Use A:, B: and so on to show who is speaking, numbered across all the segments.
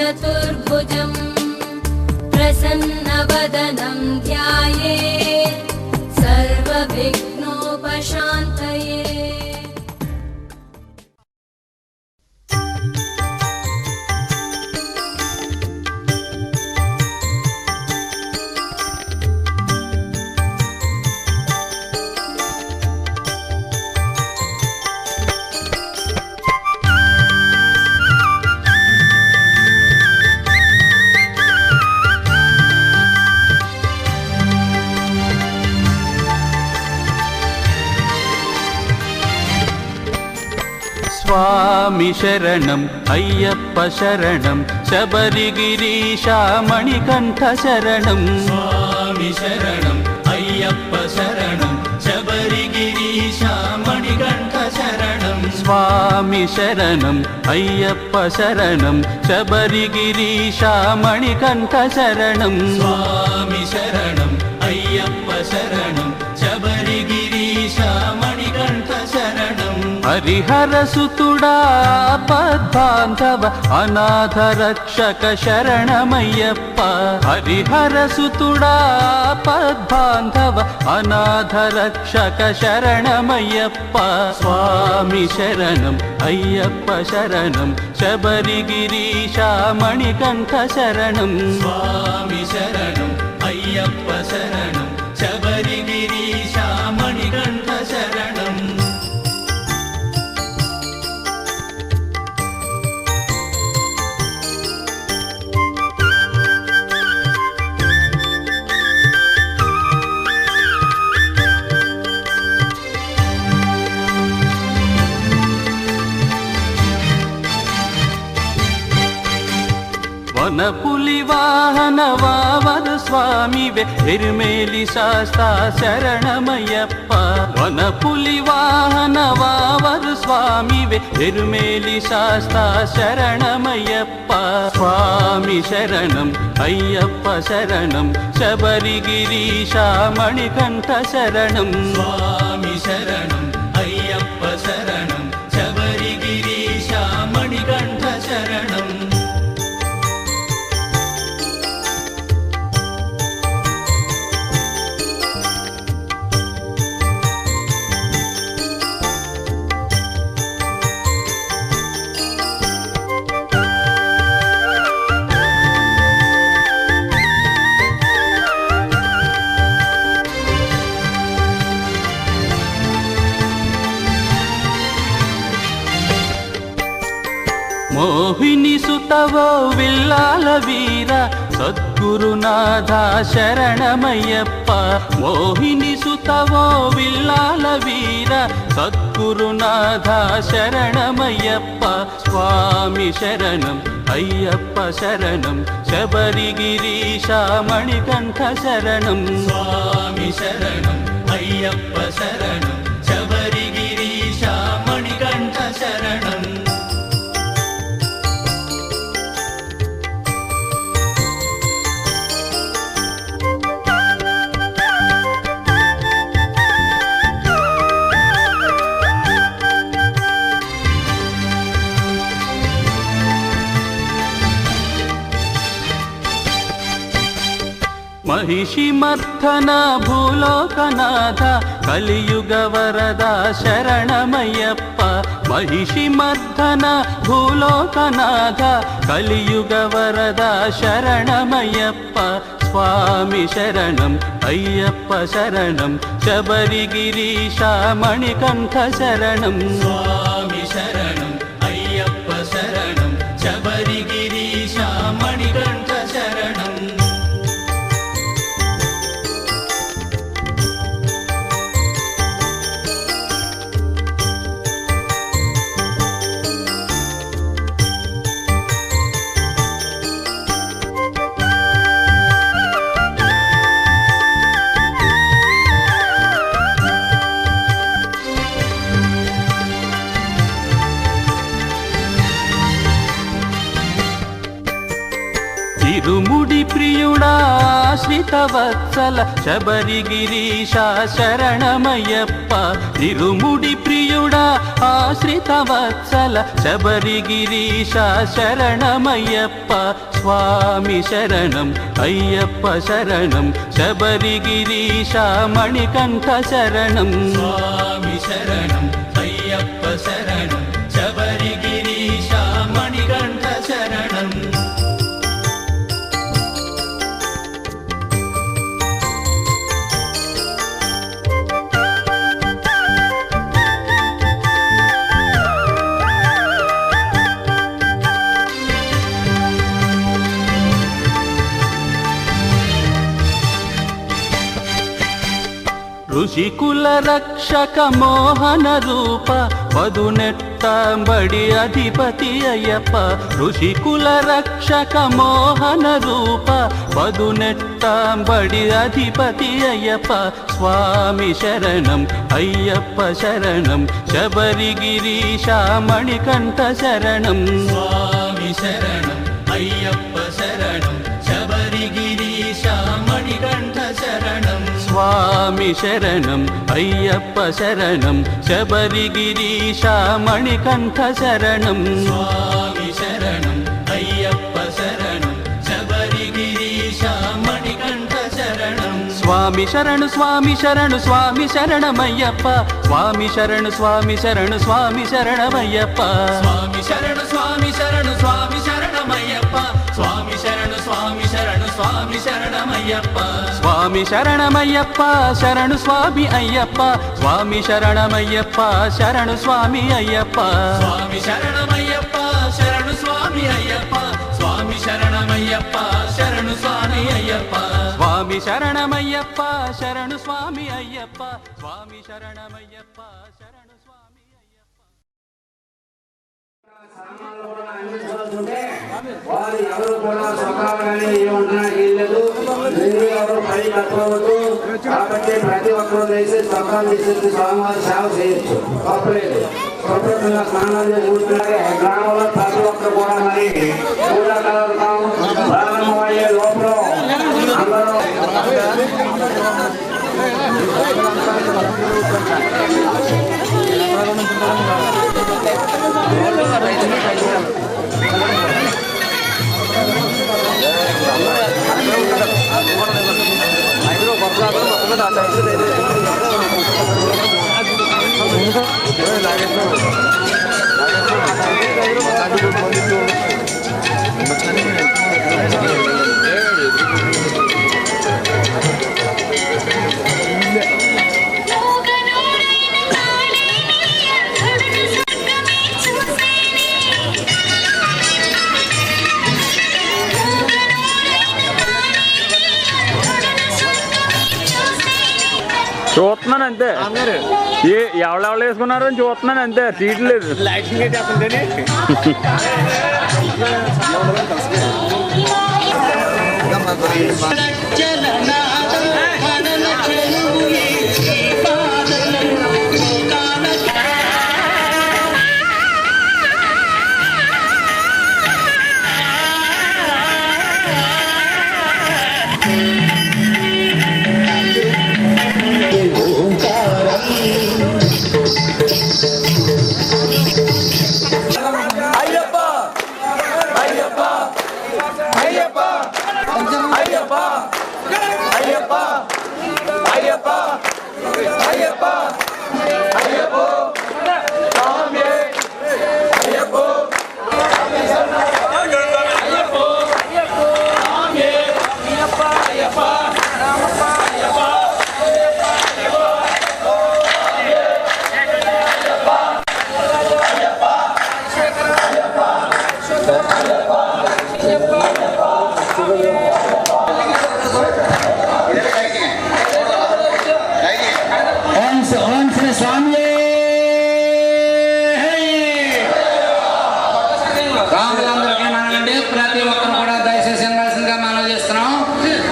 A: चतुर्भुजम् प्रसन्नवदनं ध्यायेत् सर्वविघ्नोपशान्तये।
B: स्वामी शरणं अय्यप्प शरणं शबरिगिरीशा मणिकण्ठ शरणं।
C: स्वामी शरणं अय्यप्प शरणं शबरिगिरीशा मणिकण्ठ शरणं।
B: स्वामी शरणं अय्यप्प शरणं शबरिगिरीशा मणिकण्ठ शरणं।
C: स्वामी शरणं अय्यप्प शरणं शबरिगिरीशा मणिकण्ठ शरणं।
B: हरिहरसुतुडा पद्बान्धव अनाथ रक्षक शरणमय्यप्प। हरिहरसुतुडा पद्बान्धव अनाथ रक्षक शरणमय्यप्प। स्वामी शरणं अय्यप्प शरणं शबरिगिरीशा मणिकण्ठ शरणं।
C: स्वामी शरणं अय्यप्प शरणं शबरिगिरीशा मणिकण्ठ शरणं।
B: वनपुलि वाहन वावर स्वामी वे हिर्मेलि शास्ता शरणमय्यप्प। वनपुलि वाहन वावर स्वामी वे हिर्मेलि शास्ता शरणमय्यप्प। स्वामी शरणं अय्यप्प शरणं शबरिगिरीशा मणिकण्ठ शरणं।
C: स्वामी शरणं अय्यप्प शरणं शबरिगिरीशा मणिकण्ठ शरणं।
B: मोहिनी सुतवो विल्लाल वीर सद्गुरुनाथ शरणमय्यप्प। मोहिनी सुतवो विल्लाल वीर सद्गुरुनाथ शरणमय्यप्प। स्वामी शरणं अय्यप्प शरणं शबरिगिरीशा मणिकण्ठ शरणं।
C: स्वामी शरणं अय्यप्प शरणं शबरिगिरीशा मणिकण्ठ शरणं। महिषी मर्दन भूलोकनाथ कलियुग वरदा शरणमय्यप्प। महिषी मर्दन भूलोकनाथ कलियुग वरदा शरणमय्यप्प। स्वामी शरणं अय्यप्प शरणं शबरिगिरीशा मणिकण्ठ शरणं। स्वामी शरणं अय्यप्प शरणं शबरिगिरीशा मणिकण्ठ शरणं।
B: इरुमुडि प्रियुडा आश्रितवत्सल शबरिगिरीशा शरणमय्यप्प। इरुमुडि प्रिय ప్రియుడా ఆశ్రిత వత్సల శబరిగిరీశ శరణమయ్యప్ప స్వామి శరణం అయ్యప్ప శరణం శబరిగిరీశ మణికంఠ శరణం స్వామి శరణం అయ్యప్ప శరణం శబరిగిరీశ మణికంఠ శరణం ఋషికుల రక్షక మోహన రూప పదునెట్టాంబడి అధిపతి అయ్యప్ప ఋషికుల రక్షక మోహన రూప పదునెట్టాంబడి అధిపతి అయ్యప్ప స్వామి శరణం అయ్యప్ప శరణం శబరిగిరీశ మణికంఠ శరణం స్వామి శరణం అయ్యప్ప శరణం శబరిగిరీశ మణికంఠ శరణం స్వామి శరణం అయ్యప్ప శరణం శబరిగిరీశ మణికంఠ శరణం స్వామి శరణం అయ్యప్ప శరణం శబరిగిరీశ మణికంఠ శరణం స్వామి శరణు స్వామి శరణు స్వామి శరణమయ్యప్ప స్వామి శరణు స్వామి శరణు స్వామి శరణమయ్యప్ప స్వామి శరణు స్వామి శరణు స్వామి శరణమయ్యప్ప స్వామి శరణు స్వామి శరణు స్వామి శరణమయ్యప్ప స్వామి శరణమయ్యప్ప శరణు స్వామి అయ్యప్ప స్వామి శరణమయ్యప్ప శరణు స్వామి అయ్యప్ప స్వామి శరణమయ్యప్ప శరణు స్వామి అయ్యప్ప స్వామి శరణమయ్యప్ప శరణు స్వామి అయ్యప్ప స్వామి శరణమయ్యప్ప శరణు స్వామి అయ్యప్ప స్వామి శరణమయ్యప్ప శరణు స్వామి అయ్యప్ప
D: వారు ఎవరు కూడా స్వభావాన్ని ఏమంటున్నారు లేదు మీరు ఎవరు పని కట్టుకోవద్దు కాబట్టి ప్రతి ఒక్కరు వేసి స్వభావం తీసేసి స్వామివారి సేవ చేయొచ్చు తప్పలేదు స్వతంత్రంగా స్నానాలు చేసుకుంటున్నారే గ్రామంలో ప్రతి ఒక్కరు కూడా మరి పూజాకాలం ప్రారంభమయ్యే లోపల అందరూ
E: చూస్తున్నాను అంతే ఎవరెవరు వేసుకున్నారని చూస్తున్నాను అంతే సీట్లు లేదు లైటింగ్ చేస్తుంటే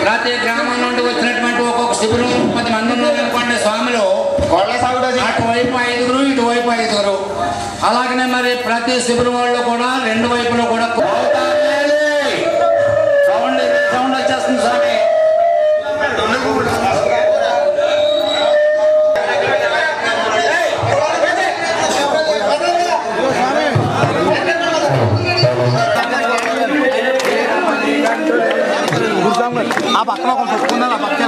F: ప్రతి గ్రామం నుండి వచ్చినటువంటి ఒక్కొక్క శిబిరం 10 మంది ఉన్నటువంటి స్వాములు అటువైపు 5 ఇటువైపు 5. అలాగనే మరి ప్రతి శిబిరం వాళ్ళు కూడా 2 వైపులో కూడా సౌండ్ వచ్చేస్తుంది స్వామి.
G: పక్కన ఒక తొక్కున్నారు ఆ పక్క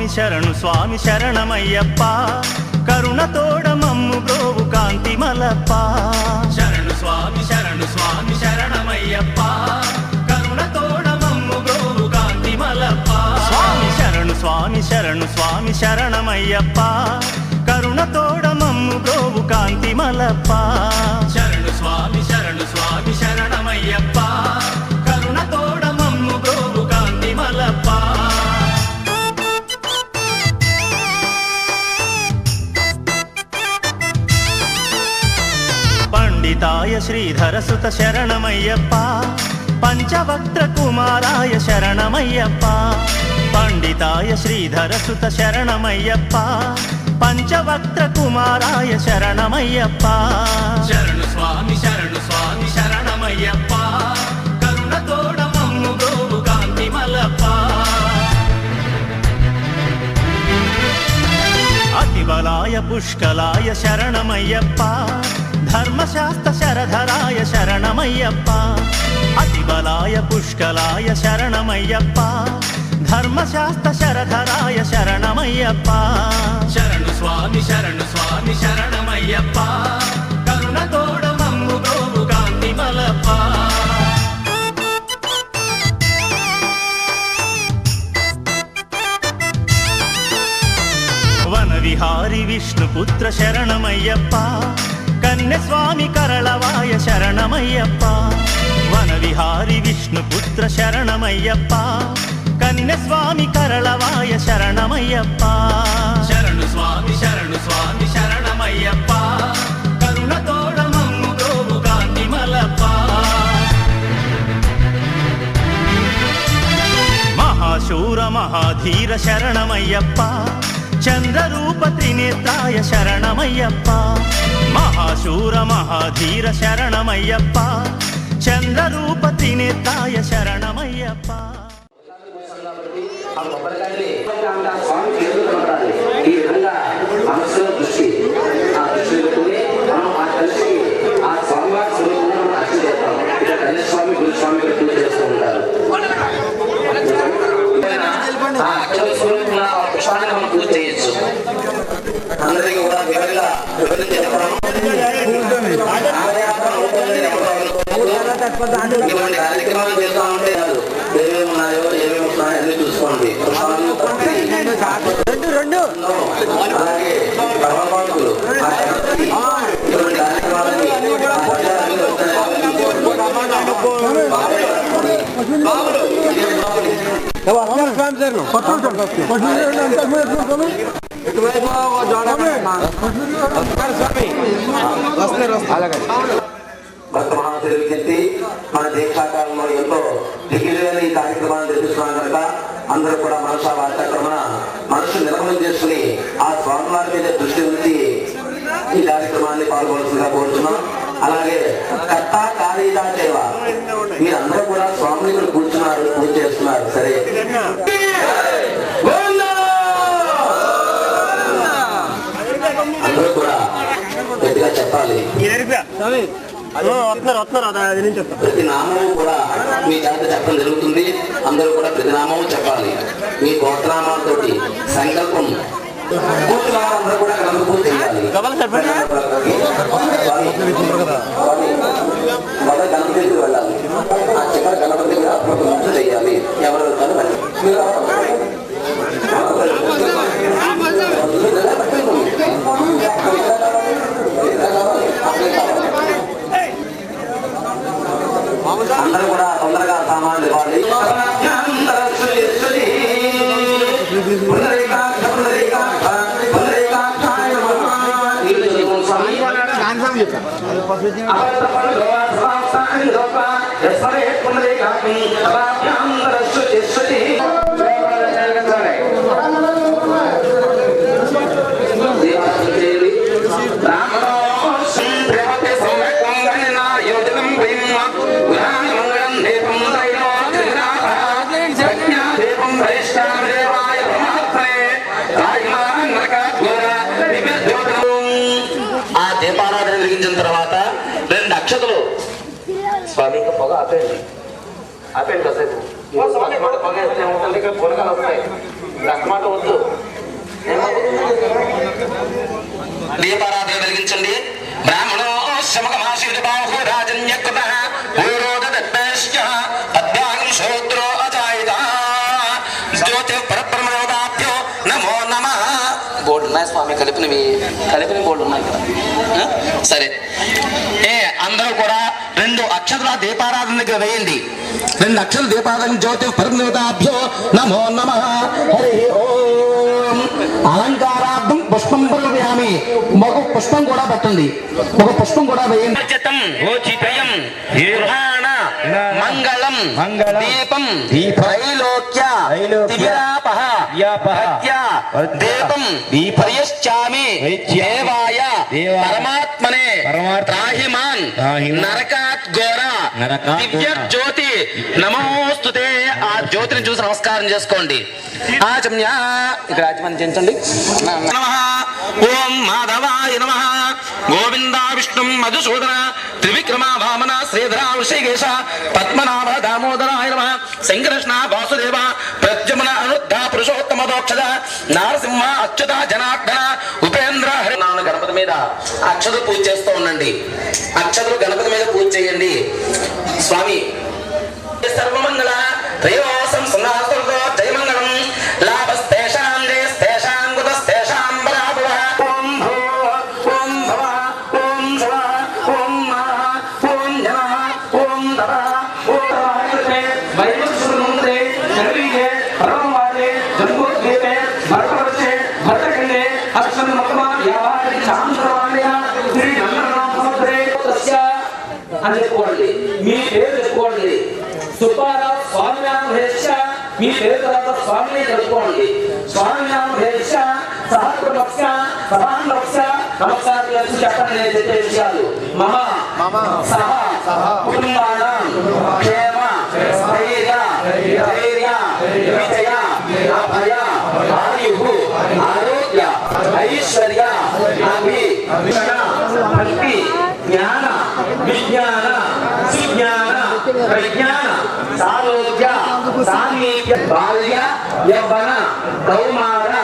C: శరణు స్వామి శరణమయ్యప్ప కరుణ తోడ మమ్ము బ్రోవు కాంతి మలప్ప శరణు స్వామి శరణమయ్యప్ప కరుణ తోడ మమ్ము బ్రోవు కాంతి మలప్ప స్వామి శరణు స్వామి శరణమయ్యప్ప కరుణ కరుణతోడ మమ్ము బ్రోవు కాంతి మలప్ప
B: శరణు స్వామి శరణమయ్యప్ప కరుణతోడ మమ్ము బ్రోవు కాంతి మలప్ప
C: పండితాయ శ్రీధరసుత శరణమయ్యప్ప పంచవక్త్ర కుమారాయ శరణమయ్యప్ప పండితాయ శ్రీధరసుత శరణమయ్యప్ప పంచవక్త్ర కుమారాయ శరణమయ్యప్ప
B: శరణు స్వామి శరణమయ్యప్ప కరుణతోడ మమ్ము బ్రోవు కాంతి మలప్ప
C: అతిబలాయ పుష్కలాయ శరణమయ్యప్ప ధర్మశాస్త్ర శరధరాయ శరణమయ్యప్ప అతిబలాయ పుష్కలాయ శరణమయ్యప్ప ధర్మశాస్త్ర శరధరాయ శరణమయ్యప్ప
B: శరణు స్వామి శరణమయ్యప్ప కరుణతోడ మమ్ము బ్రోవు కాంతి మలప్ప
C: వన విహారి విష్ణుపుత్ర శరణమయ్యప్ప కన్యస్వామి కరళవాయ శరణమయ్యప్ప వన విహారి విష్ణుపుత్ర శరణమయ్యప్ప కన్యస్వామి కరళవాయ శరణమయ్యప్ప
B: శరణు స్వామి శరణమయ్యప్ప కరుణతోడ మమ్ము బ్రోవు కాంతి మలప్ప
C: మహాశూర మహాధీర శరణమయ్యప్ప చంద్రరూప త్రినేత్రాయ శరణమయ్యప్ప మహాశూర మహాధీర శరణమయ్యప్ప చంద్రరూప త్రినేత్రాయ శరణమయ్యప్ప
D: ఆ కొబ్బరికాయని స్వామి చేతులు కనపడాలి. ఈ విధంగా మనసులో దృష్టి ఆ దృష్టి పెట్టుకుని మనం ఆ కలిసి ఆ స్వామివారి స్వరూపంలో మనం అర్చన చేస్తాం. ఇలా కన్యస్వామి గురుస్వామి పూజ చేస్తూ ఉంటారు. ఆ అక్షర స్వరూపంలో ఆ పుష్పాన్ని మనం పూజ చేయొచ్చు. అందరికీ కూడా వివరించి చెప్పడం ఇటువంటి కార్యక్రమాలు చేస్తూ ఉంటే కాదు, ఏమేమి ఉన్నాయో అన్ని చూసుకోండి. అలాగే భగవంతులు ఇటువంటి కార్యక్రమాలని భక్త మహాశివుల విజ్ఞప్తి మన దేశాకాలంలో ఎంతో దిగ్విజయమైన ఈ కార్యక్రమాన్ని నిర్మిస్తున్నాం కనుక అందరూ కూడా మనసా వాతాక్రమణ మనసు నిర్మలం చేసుకుని ఆ స్వామివారి మీద దృష్టి ఉంచి ఈ కార్యక్రమాన్ని పాల్గొనవలసిందిగా కోరుతున్నాం. అలాగే కట్టా కాళీదా సేవ మీరందరూ కూడా స్వామిని ఇక్కడ కూర్చున్నారు, పూజ చేస్తున్నారు. సరే అందరూ కూడా గట్టిగా చెప్పాలి. ప్రతి నామము కూడా మీ చేత చెప్పడం జరుగుతుంది. అందరూ కూడా ప్రతి నామము చెప్పాలి. మీ గోత్రనామాలతో సంకల్పం అందరూ కూడా పూజ చేయాలి. గణపతికి వెళ్ళాలి. ఆ చివరి గణపతి పూజ చేయాలి. ఎవరు అందరూ కూడా తొందరగా సామాన్లు ఇవ్వాలి. ఆ దీపారాధన వెలిగించిన తర్వాత 2 అక్షతలు స్వామి పొగ ఆపేయండి కాసేపు. పొగ వేస్తే ఏమవుతుంది, ఇక్కడ పొగలు వస్తాయి. అన్నమాట వద్దు. దీపారాధన వెలిగించండి. బ్రాహ్మణో శమకమాశీర్ష బాహు రాజన్యకృత పూరోదత్పేశ్చ అద్భాగం శోత్రో అజాయిత జ్యోతి పరబ్రహ్మణోదాభ్యో నమో నమః. గోడ్
G: ఉన్నాయి స్వామి, కలిపినవి బోర్డు ఉన్నాయి ఇక్కడ. సరే, అందరూ కూడా 2 అక్షరాల దీపారాధన దగ్గర వేయండి. 2 అక్షరాల దీపారాధన జ్యోతి పరిమితాభ్యో నమో నమః. హరి ఓం. అలంకారార్థం పుష్పం పరివ్యామి. మగ పుష్పం కూడా పెట్టండి, ఒక పుష్పం కూడా వేయండి. మంగళం దీపం త్రైలోక్య దివ్యాపహ దీపం పరియశ్చామి దేవాయ పరమాత్మనే త్రాహిమాన్ నరకాత్ ఘోర దివ్య జ్యోతి నమోస్తుతే. ఆ జ్యోతిని చూసి నమస్కారం చేసుకోండి. ఆచమ్య ఇక్కడ ఆచమనించండి. నమః ఓం మాధవాయ నమః. గోవిందా విష్ణు మధుసూదన త్రివిక్రమ వామన శ్రీధర ఋషికేశ పద్మనాభ దామోదరాయ నమః. శంకరకృష్ణ వాసుదేవ ప్రద్యుమ్న అనుద్ధ పురుషోత్తమ దోక్షద నారసింహ అచ్యుత జనార్దన ఉపేంద్ర హరి. గణపతి మీద అక్షతలు పూజ చేస్తూ ఉండండి. అక్షతలు గణపతి మీద పూజ చేయండి. స్వామి సర్వమంగళ త్రయోసం సున్నాసుతో జయమంగళం లాభస్తేషాం జయస్తేషాం కుతస్తేషాం బలాభవ. ఓం భవ ఓం భవ ఓం శవ ఓం మహ ఓం జన ఓం దవ ఓం హరితే వైవస్సునుందే చరిగే పరమవాదే జంబోద్వీపే భరతవర్షే భరతఖండే అక్షం మకమ యావాది చాంద్రవాణ్య శ్రీ నందనాథే తస్య అని చెప్పుకోండి. మీ పేరు చెప్పుకోండి. సుబ్బారావు స్వామినామ హేష. మీ పేరు తర్వాత స్వామిని చెప్పుకోండి. స్వామినామ హేష సహస్రభక్ష సమానభక్ష నమస్కారం చేసి చెప్పండి. నేను చెప్పే విషయాలు మమ సహ కుటుంబానాం క్షేమ స్థైర్య ధైర్య విజయ అభయ ఆయు ఆరోగ్య ఐశ్వర్య భక్తి జ్ఞాన విజ్ఞాన సుజ్ఞాన ప్రజ్ఞాన సారోగ్య సామీప్య బాల్య యవ్వన కౌమార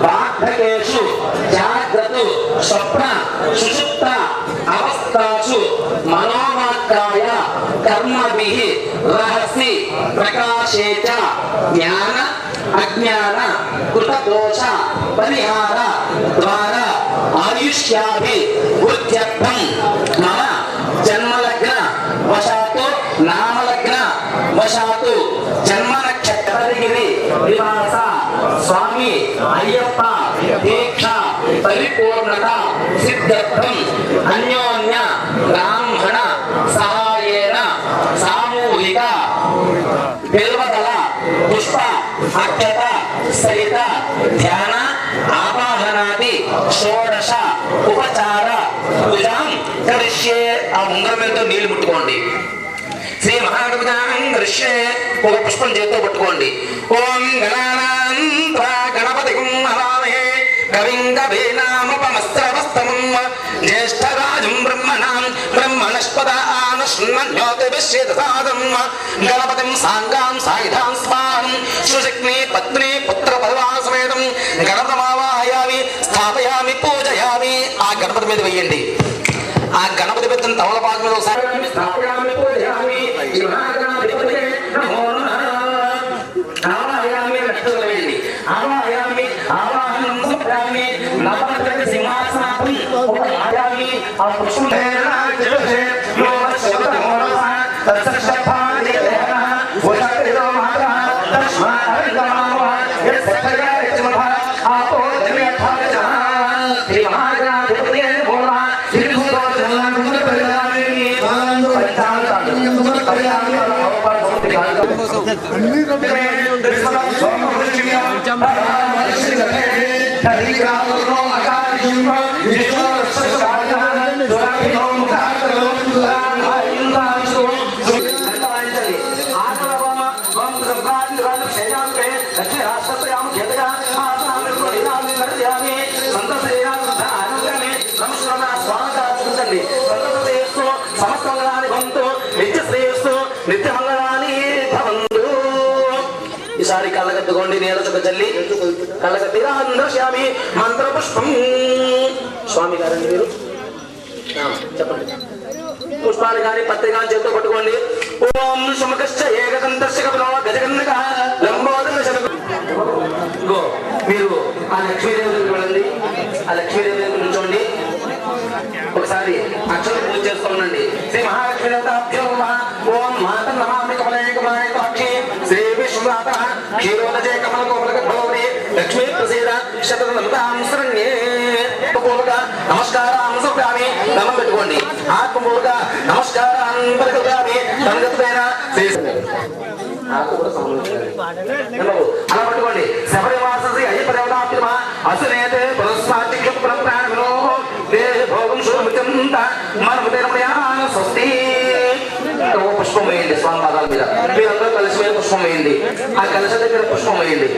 G: వార్ధకేషు జాగ్రత్తు స్వప్న సుషుప్త అవస్థాసు మనోవాక్కాయ కర్మభిః రహస్య ప్రకాశే చ జ్ఞాన అజ్ఞాన కృతదోష పరిహార ద్వారా ఆయుష్యాభి వృద్ధ్యర్థం మమ జన్మలగ్న వశాతు నామలగ్న వశాతు జన్మ నక్షత్రగిరి నివాస స్వామి అయ్యప్ప దీక్ష పరిపూర్ణత సిద్ధ్యర్థం అన్యోన్య బ్రాహ్మణ సహాయేన సామూహిక బిల్వదళ పుష్ప అక్షత సహిత ధ్యాన ఆవాహనాది షోడశ ఉపచార పూజాం కరిష్యే. ఆ ఉంగరంతో నీళ్లు ముట్టుకోండి. శ్రీ మహాగణపతి కరిష్యే. ఒక పుష్పం చేతితో పట్టుకోండి. ఓం గణపతి హవామహే కవిం కవీనాముపమస్త్రవస్తమం జ్యేష్ఠరాజం బ్రహ్మణాం బ్రహ్మణస్పద ఆనశ్వన్యోతిభిశ్చేదసాదం గణపతిం సాంగాం సాయుధాం స్వాహం సుశక్ని పత్ని పుత్ర పరివారసమేతం గణపతిమావాహయామి స్థాపయామి పూజయామి. ఆ గణపతి మీద వెయ్యండి. ఆ గణపతి పెద్దని తమలపాకు మీద ఒకసారి స్థాపయామి పూజయామి. ఆవాహయామి లక్షలు వేయండి. ఆవాహయామి ఆవాహనం సంప్రామి నవగ్రహ సింహాసనాపై ఒక ఆయామి ఆ పుష్పం ఈసారి కళ్ళగద్దుకోండి. నేలచుక చల్లి కళ్ళగద్దిరాశ్యామి మంత్ర పుష్పం. స్వామి గారండి మీరు చెప్పండి. పుష్పాలు కానీ పత్రి కానీ చేతితో పట్టుకోండి. ఓం సుముఖశ్చ ఏకదంతస్య కపిలో గజగన్నక లంబోదర. మీరు ఆ లక్ష్మీదేవి వెళ్ళండి. ఆ లక్ష్మీదేవి దగ్గర నుంచోండి. ఒకసారి అక్షర పూజ చేస్తూ ఉండండి. శ్రీ మహాలక్ష్మీ దేవతాభ్యో నమః. ఓం మాతం నమామి కమలే కమలాయ కాక్షి శ్రీ విశ్వనాథ క్షీరోదజే కమల కోమలక భవతి లక్ష్మీ ప్రసీద శతదమతాం శరణ్యే. పూర్వక నమస్కారం సమర్పయామి. నమం పెట్టుకోండి. ఆత్మపూర్వక నమస్కారం పరికల్పయామి. తనగతైన శ్రీ అలా పట్టుకోండి. శబరివాస శ్రీ అయ్యప్ప దేవతాభ్యో నమః. అసునేతే పురస్మాతిక్య ప్రాణమినో భోగం శుభమితంత మనముదరమయాన స్వస్తి. పుష్పం వేయండి స్వామి పాదాల మీద. మీరందరూ కలిసి మీద పుష్పం వేయండి. ఆ కలశ దగ్గర పుష్పం వేయండి.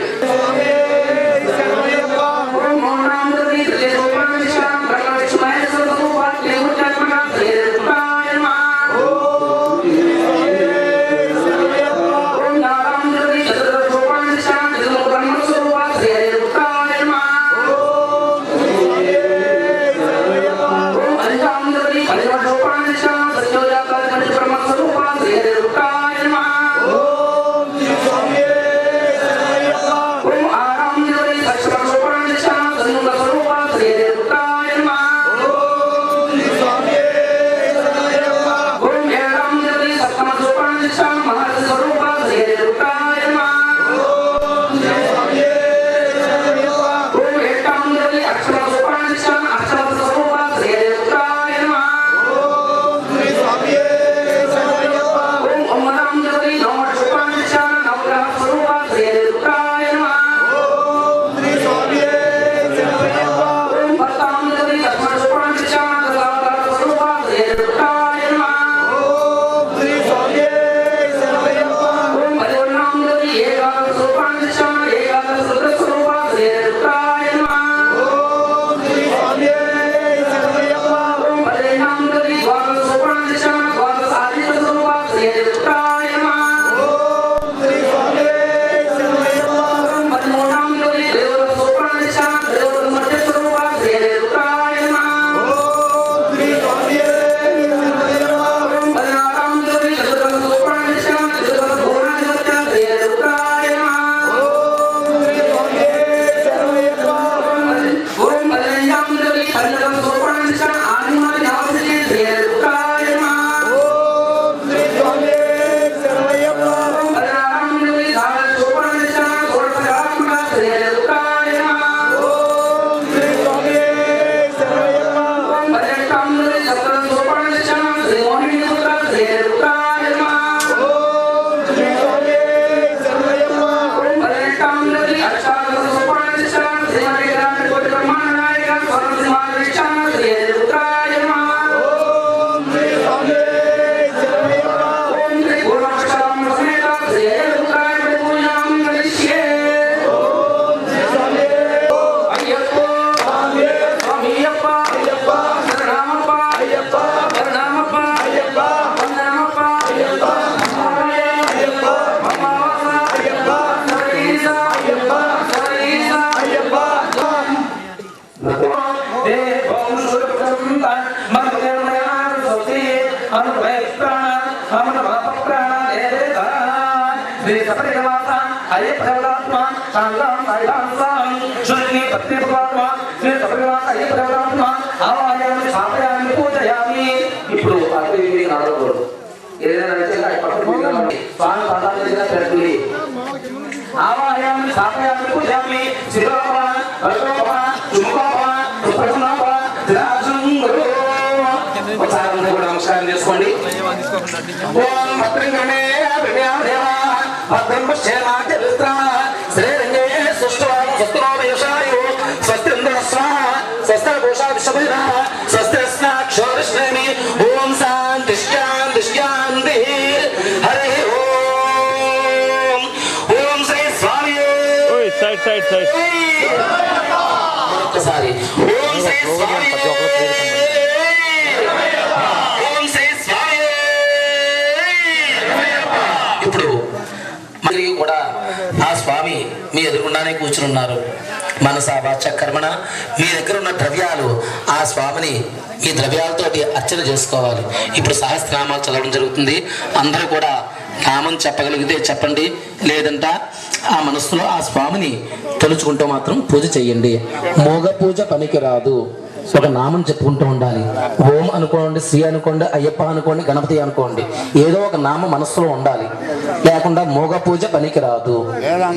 G: ఇప్పుడు ఏదైనా స్వామి పాదాల దగ్గర పెడుతుంది. ఆవాహయామి స్థాపయామి పూజయామి శిరోప అల్లోప చుంకోప సుప్రసన్నోప త్రాజుంగురు. ఒకసారి అందరూ కూడా నమస్కారం చేసుకోండి. ఓం భద్రంగణే దేవ భద్రం పశ్యేమా చరిత్ర శ్రీరంగే సుష్ఠవామ స్వస్తినోమయశాయో స్వస్తింద్ర స్వాహ స్వస్తిభూషా విశ్వభైర స్వస్తిస్నాక్షోరిష్ణేమి. ఓం శాంతి శాంతి శాంతి. హరి ఓం. ఓం శ్రీ స్వామి.
E: సైడ్ సైడ్ సైడ్
G: ఒక్కసారి ఓం శ్రీ స్వామి. ఓం శ్రీ స్వామి. ఇప్పుడు మరి కూడా ఆ స్వామి మీ ఎదురుగుండానే కూర్చున్నారు. మనస వాచ కర్మణ మీ దగ్గర ఉన్న ద్రవ్యాలు ఆ స్వామిని ఈ ద్రవ్యాలతోటి అర్చన చేసుకోవాలి. ఇప్పుడు సహస్రనామాలు చదవడం జరుగుతుంది. అందరూ కూడా నామం చెప్పగలిగితే చెప్పండి, లేదంట ఆ మనస్సులో ఆ స్వామిని తలుచుకుంటూ మాత్రం పూజ చేయండి. మోగ పూజ పనికిరాదు. ఒక నామం చెప్పుకుంటూ ఉండాలి. ఓం అనుకోండి, శ్రీ అనుకోండి, అయ్యప్ప అనుకోండి, గణపతి అనుకోండి, ఏదో ఒక నామం మనస్సులో ఉండాలి. లేకుండా మోగ పూజ పనికిరాదు.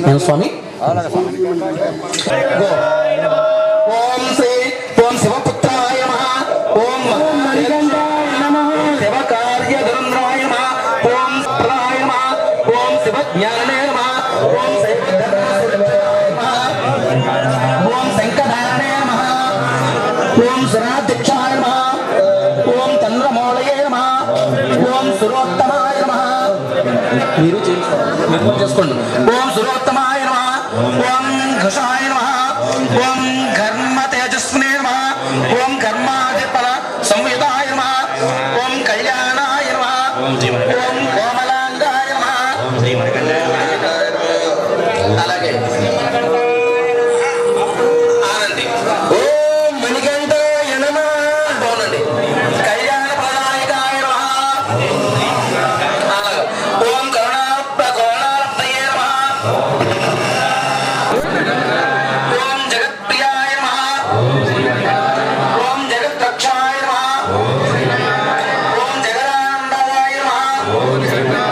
G: నేను స్వామి ఓం శ్రీ ఓం శివపుత్రాయ నమః, ఓం శివకార్యధురంధ్రాయ నమః, ఓం శివాయ నమః, ఓం శివజ్ఞానే నమః, ఓం శైవధర్మసులభాయ నమః, ఓం శంకరాయ నమః, ఓం సురాధ్యక్షాయ నమః, ఓం చంద్రమౌళయే నమః, ఓం సురోత్తమాయ నమః. మీరు చేసుకోండి. ఓం సురోత్తమాయ నమః, ఓం ఘుషాయ నమః, ఓం ఘర్మ తేజస్వినే నమః, ఓం ఘర్మాధిపల సంయుతాయ నమః, ఓం కళ్యాణాయ నమః, ఓం కోమలాంగాయ నమః. అలాగే ఆనంది. ఓం మణికంఠాయ నమః. బాగుందండి. కళ్యాణ ప్రదాయకాయ నమః. అలాగే ఓం కరుణాప్తయే నమః, ఓం జగత్ప్రియాయ నమః, ఓం జగత్రక్షాయ నమః, ఓం జగదానందాయ నమః,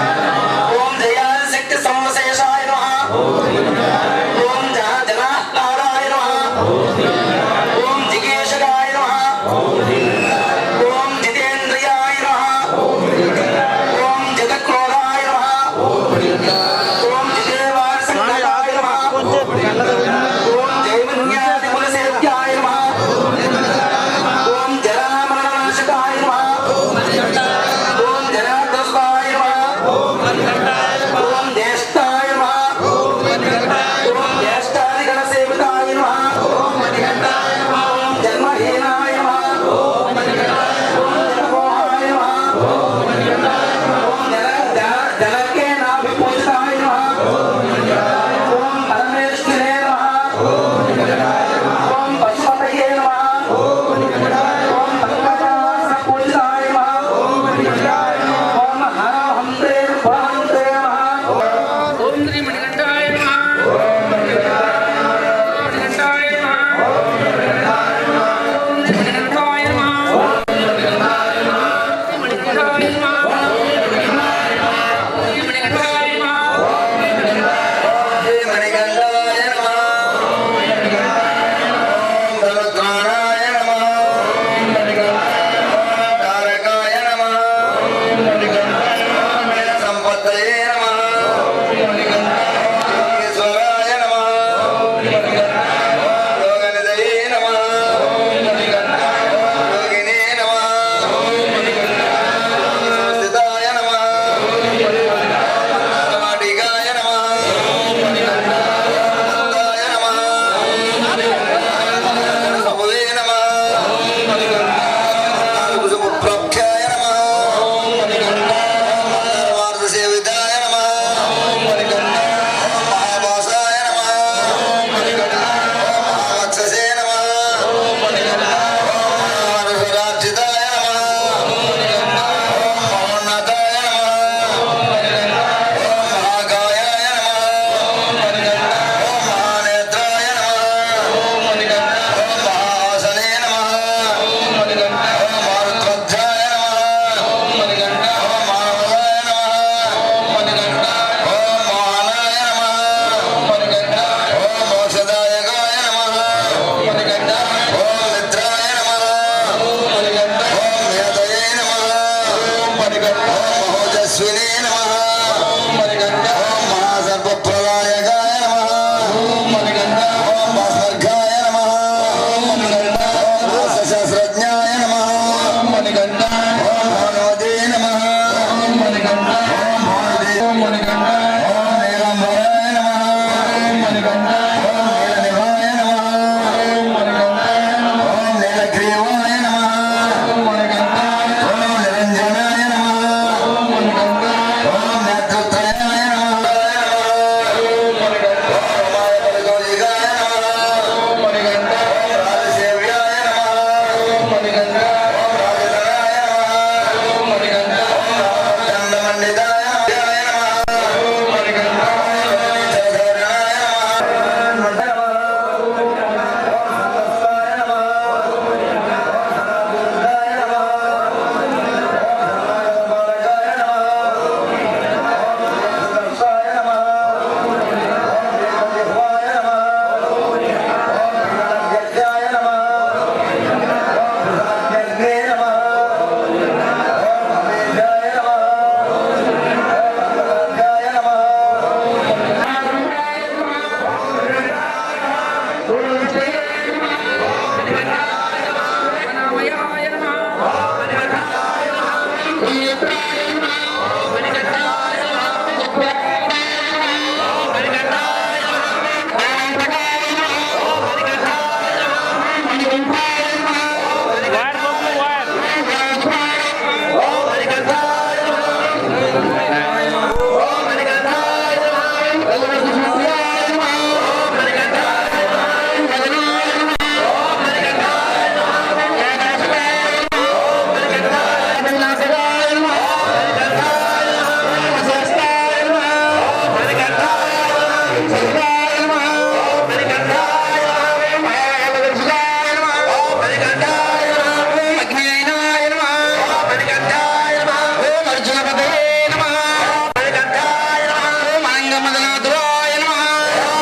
F: మదనాథురాయ నమః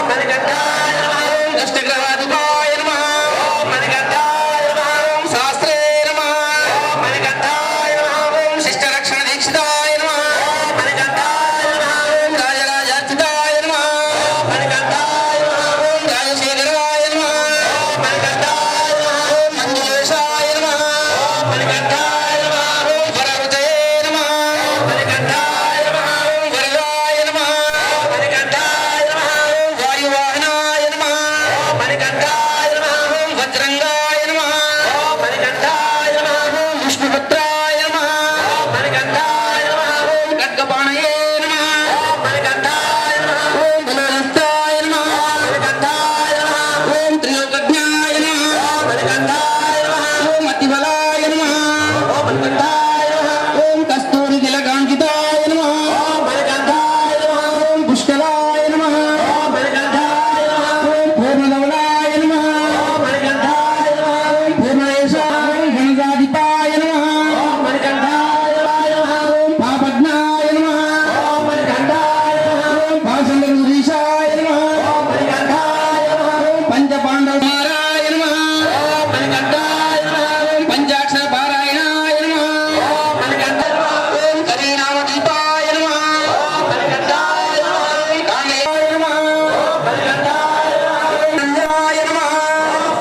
F: మణికంఠాయ నమః దష్టగ్రహాధిపాయ నమః మణికంఠాయ నమః శాస్త్రే నమః మణికంఠాయ నమః శిష్టరక్షణ దీక్షితాయ నమః మణికంఠాయ నమః రాజరాజార్చితాయ నమః మణికంఠాయ నమః రాజశేఖరాయ నమః మణికంఠాయ నమః మంజులేశాయ నమః మణికంఠాయ నమః వరరుచయే నమః మణికంఠాయ నమః వరదాయ నమః మణికంఠాయ నమః వాయువాహనాయ నమః మణికంఠాయ నమః వజ్రంగాయ నమః మణికంఠాయ నమః విష్ణుపుత్రాయ నమః మణికంఠాయ నమః ఖడ్గపాణయే నమః మణికంఠాయ నమః ధనహస్తాయ నమః మణికంఠాయ నమః ఓం త్రిలోకజ్ఞాయ నమః మణికంఠాయ నమః ఓం అతిబలాయ నమః మణికంఠాయ నమః ఓం కస్తూరి తిలకాంకితాయ నమః మణికంఠాయ నమః ఓం పుష్కలాయ నమః మణికంఠాయ నమః ఓం పూర్ణధవలాయ నమః మణికంఠాయ నమః ఓం పూర్ణయేశాయ గణాధిపాయ నమః మణికంఠాయ నమః ఓం పాపజ్ఞాయ నమః మణికంఠాయ నమః ఓం పాశంకరసురీశాయ నమః మణికంఠాయ నమః ఓం పంచపాండవమారాయ నమః మణికంఠాయ నమః ఓం పంచాక్షర పారాయణాయ నమః మణికంఠాయ నమః ఓం కరీనామదీపాయ నమః మణికంఠాయ నమః ఓం కామేయాయ నమః మణికంఠాయ నమః ఓం నంజాయ నమః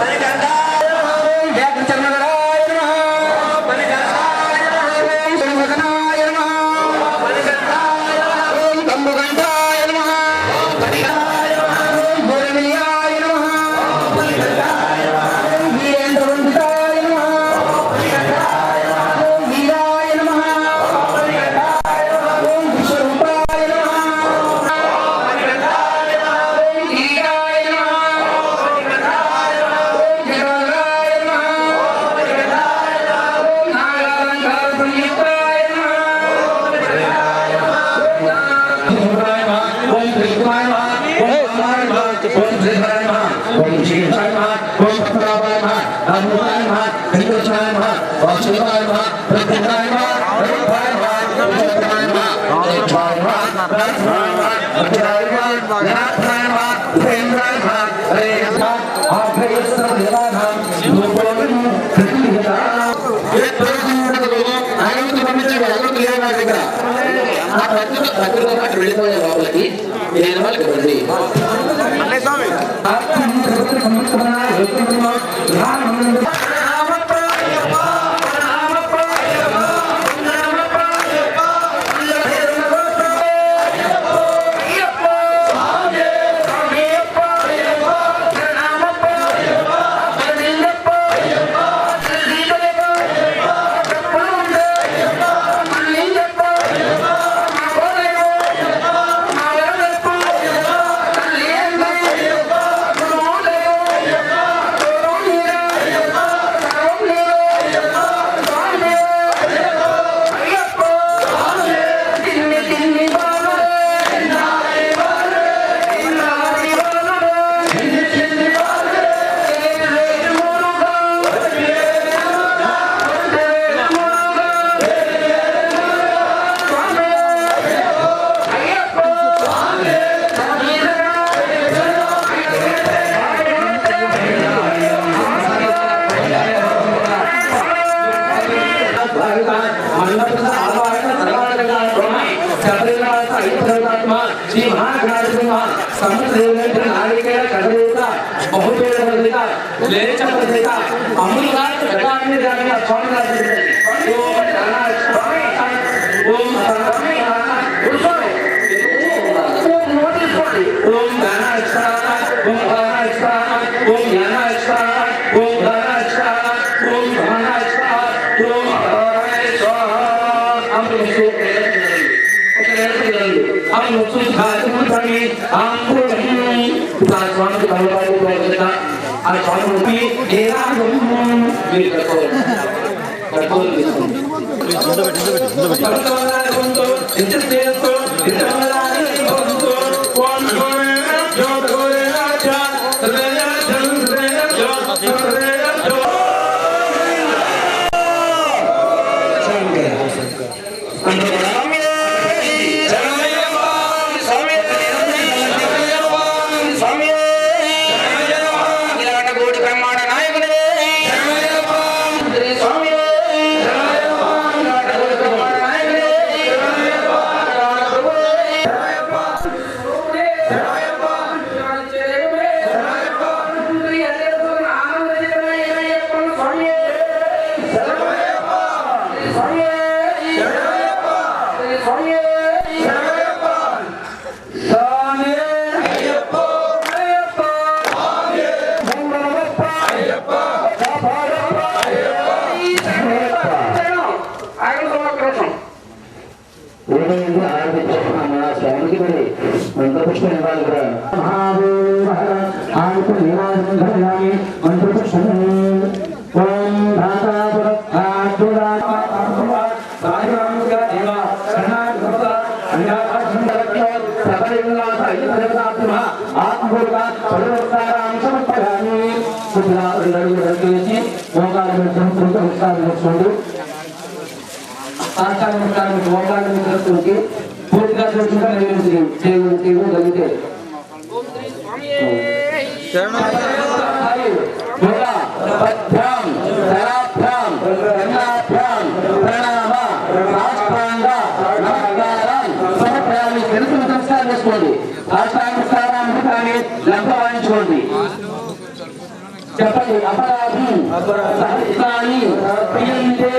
F: మణికంఠాయ నమః ఓం వ్యాఘ్రచర్మధరాయ నమః మణికంఠాయ నమః ఓం సురవదనాయ నమః మణికంఠాయ నమః ఓం కంబుకంఠాయ నమః మణికంఠాయ నమః ఓం భూరమియాయ నమః మణికంఠాయ నమః ఓం వీరేంద్రవందితాయ నమః మణికంఠాయ నమః ఓం వీరాయ నమః మణికంఠాయ నమః ఓం విశ్వరూపాయ నమః మణికంఠాయ నమః ఓం కిరీటాయ నమః మణికంఠాయ నమః ఓం జగదాయ నమః మణికంఠాయ నమః ఓం నాగాలంకార సంయుక్తాయ నమః మణికంఠాయ నమః ఓం త్రిగుణాయ నమః ఓం అమరాయ నమః ఓం శ్రీధరాయ నమః ఓం శ్రీధరాయ నమః ఓం పద్మనాభాయ నమః రామూలాయ నమః వెంకటేశాయ నమః వాసుదేవాయ నమః ప్రద్యుమ్నాయ నమః రూపాయ నమః విజయప్రదాయ నమః దేవాయ నమః రాజాయ నమః అక్షరాయ నమః గణాధ్యాయ నమః ఉపేంద్రాయ నమః హరే నమః ఆభ్రయస్వ దేవానాం రూపోం ప్రతివిధా ఏ ప్రతివిధలో ఆనంద పంపించే వాళ్ళు క్లియర్ దగ్గర ఆ ప్రతిలో పాటు వెళ్ళిపోయే లోపలికి నేను వాళ్ళకి వెళ్ళి శ్రీ మహాగణాధిపతి సముద్రదేవులంటే నారికేళ కదలిత బహుపేద కదలిత లేచకదలిత అమృత ప్రకాశమే జాగరణ స్వామి గారు ఓం ధనాయ స్వామి ఓం ధనాయ ఓం నోటిస్కోండి ఓం ధనాయ స్వామి ఓం ధనాయ స్వామి ఓం ధనాయ స్వామి ఓం ధనాయ స్వామి ఓం ధనాయ స్వామి ఓం ధనాయ స్వామి అమృత हम सुधारमुतमी आंपुरम स्वामी भगवान को आ स्वामी एरागम विकतो कठोर
D: మంత్రపుష్పం ఇవ్వాలి కూడా మహాదేవ ఆయుధ నివాసం ధర్యామి మంత్రపుష్పం ఓం ధాతాపుర పూర్తిగా చేయగలిగితే నమస్కారం చేసుకోండి అష్టాంగ లంబాయించుకోండి చెప్పండి అపరాధి సహితాని ప్రియంతే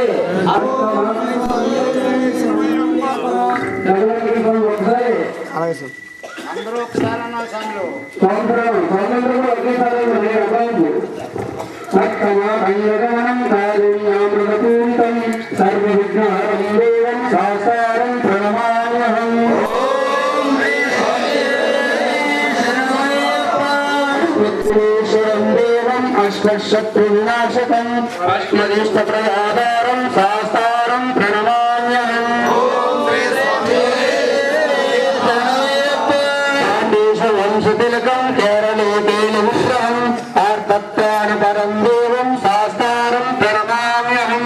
F: అందరూ ఒకసారి అన్నారు స్వామిలో
D: సర్వవిఘ్నం శాస్త్రం ప్రణమామ్యహం విఘ్నేశ్వరం దేవం అష్టశత్రు వినాశకం అష్మదిష్ట ప్రయాదారం శాస్త్రం ప్రణమామ్యహం వంశతిలకం కేరళే తేలుగ్రహం ఆర్తత్వాన పరం దేవం శాస్త్రం ప్రణమామ్యహం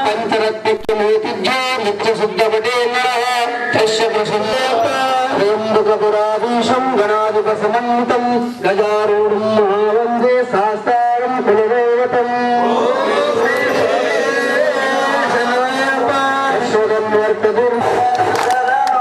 D: పంచరత్నమూతిజ్ఞో నిత్యశుద్ధపటే నరః గణాధిపసమంతం గజారూఢం మహావందే శాస్త్రం కులదేవతం
H: శరణం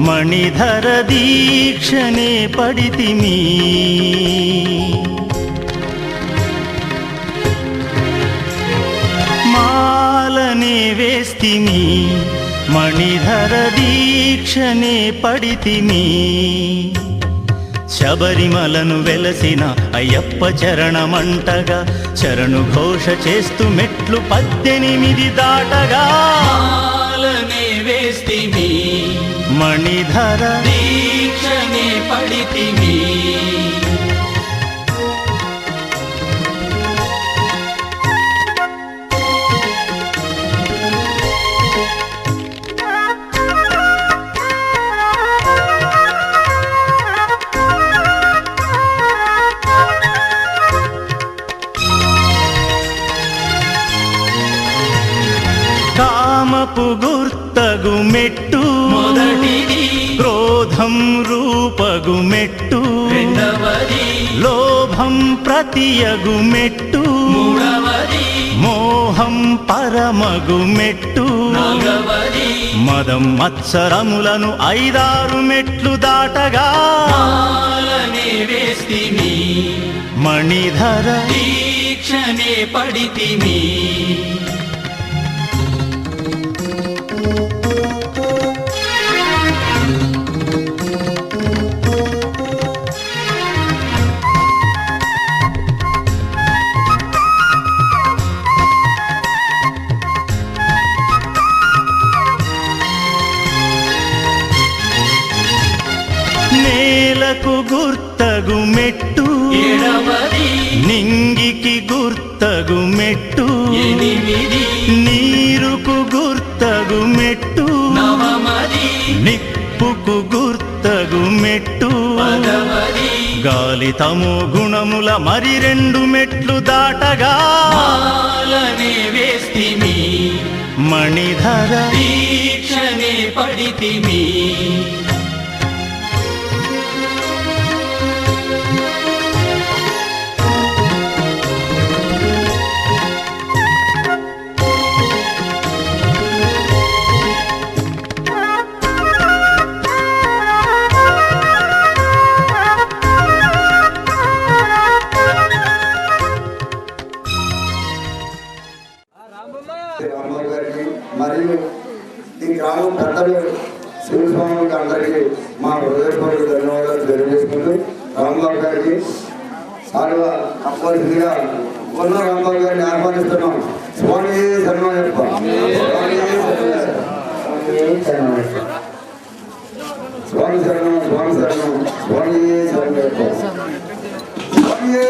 C: మణిధర దీక్షనే పడితిమి మాలనే వేస్తిమి మణిధర దీక్షనే పడితిమి శబరిమలను వెలసిన అయ్యప్ప చరణమంటగా శరణు ఘోష చేస్తూ మెట్లు 18 దాటగా
B: మాలనే వేస్తిమి
C: మణిధర
B: దీక్షనే పడితిమి
C: కామపు గుర్తగు మెట్టు
B: మొదటిది
C: క్రోధం రూపగు మెట్టు
B: రెండవది
C: లోభం ప్రతియగు మెట్టు
B: మూడవది
C: మోహం పరమగు మెట్టు
B: నాలుగవది
C: మదం మత్సరములను 5-6 మెట్లు దాటగా
B: మాలనే వేస్తిమి
C: మణిధర
B: దీక్షనే పడితిమి
C: నేలకు గుర్తగు మెట్టు
B: ఏడవది
C: నింగికి గుర్తగు మెట్టు
B: ఎనిమిది
C: నీరుకు గుర్తగు మెట్టు
B: నవమది
C: నిప్పుకు గుర్తగు మెట్టు
B: పదవది
C: గాలి తమో గుణముల మరి 2 మెట్లు దాటగా
B: మాలనే వేస్తిమి
C: మణిధర
B: దీక్షనే పడితిమి
D: రాంబాబు గారికి మరియు ఈ గ్రామం పెద్దలు శివస్వామి అందరికీ మా హృదయపూర్వక ధన్యవాదాలు తెలియజేసుకుంటూ రాంబాబు గారికి సార్వ అప్పటిగా ఉన్న రాంబాబు గారిని ఆహ్వానిస్తున్నాం. స్వామి శరణమయ్యప్ప, స్వామి శరణం, స్వామి శరణం, స్వామి శరణమయ్యప్ప, స్వామి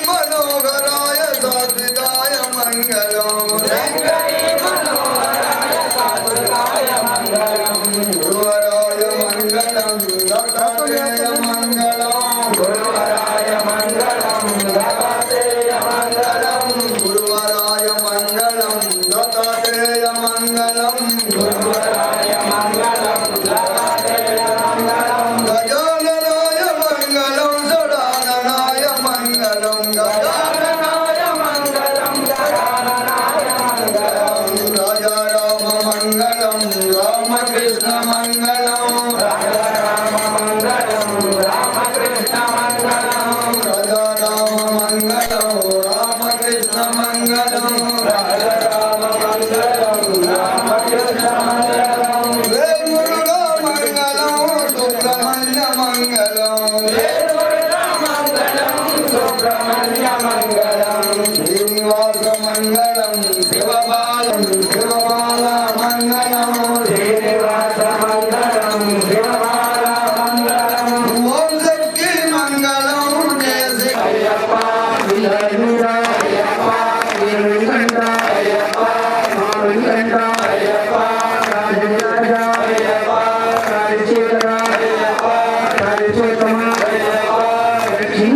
D: మనోహరాయ సాత్వికాయ మంగళం గురువరాయ మంగళం దత్తాత్రేయ మంగళం గురువరాయ మంగళం దత్తాత్రేయ మంగళం గురువరాయ మంగళం దత్తాత్రేయ మంగళం గురువరాయ మంగళం దత్తాత్రేయ మంగళం గజాననాయ మంగళం సదాననాయ మంగళం గజాననాయ మంగళం సదాననాయ మంగళం రాజా రామ మంగళం రామకృష్ణ మంగళం రాజా రామ మంగళం రామకృష్ణ మంగళం రాజా రామ మంగళం రామకృష్ణ మంగళం రాజా రామ మంగళం రామకృష్ణ మంగళం వేమురుగా మంగళం సుబ్రహ్మణ్య మంగళం వేమురుగా మంగళం సుబ్రహ్మణ్య మంగళం శ్రీనివాస మంగళం శివబాలం శివబాల మంగళం శ్రీనివాస మంగళం శివబాల మంగళం ఓం శక్తి మంగళం జయ శ్రీ అయ్యప్ప విజయనుడా అయ్యప్ప వీరకంఠ అయ్యప్ప మారుకంఠ అయ్యప్ప రాజరాజ అయ్యప్ప రాజశేఖర అయ్యప్ప రాజశేఖర అయ్యప్ప లక్ష్మీ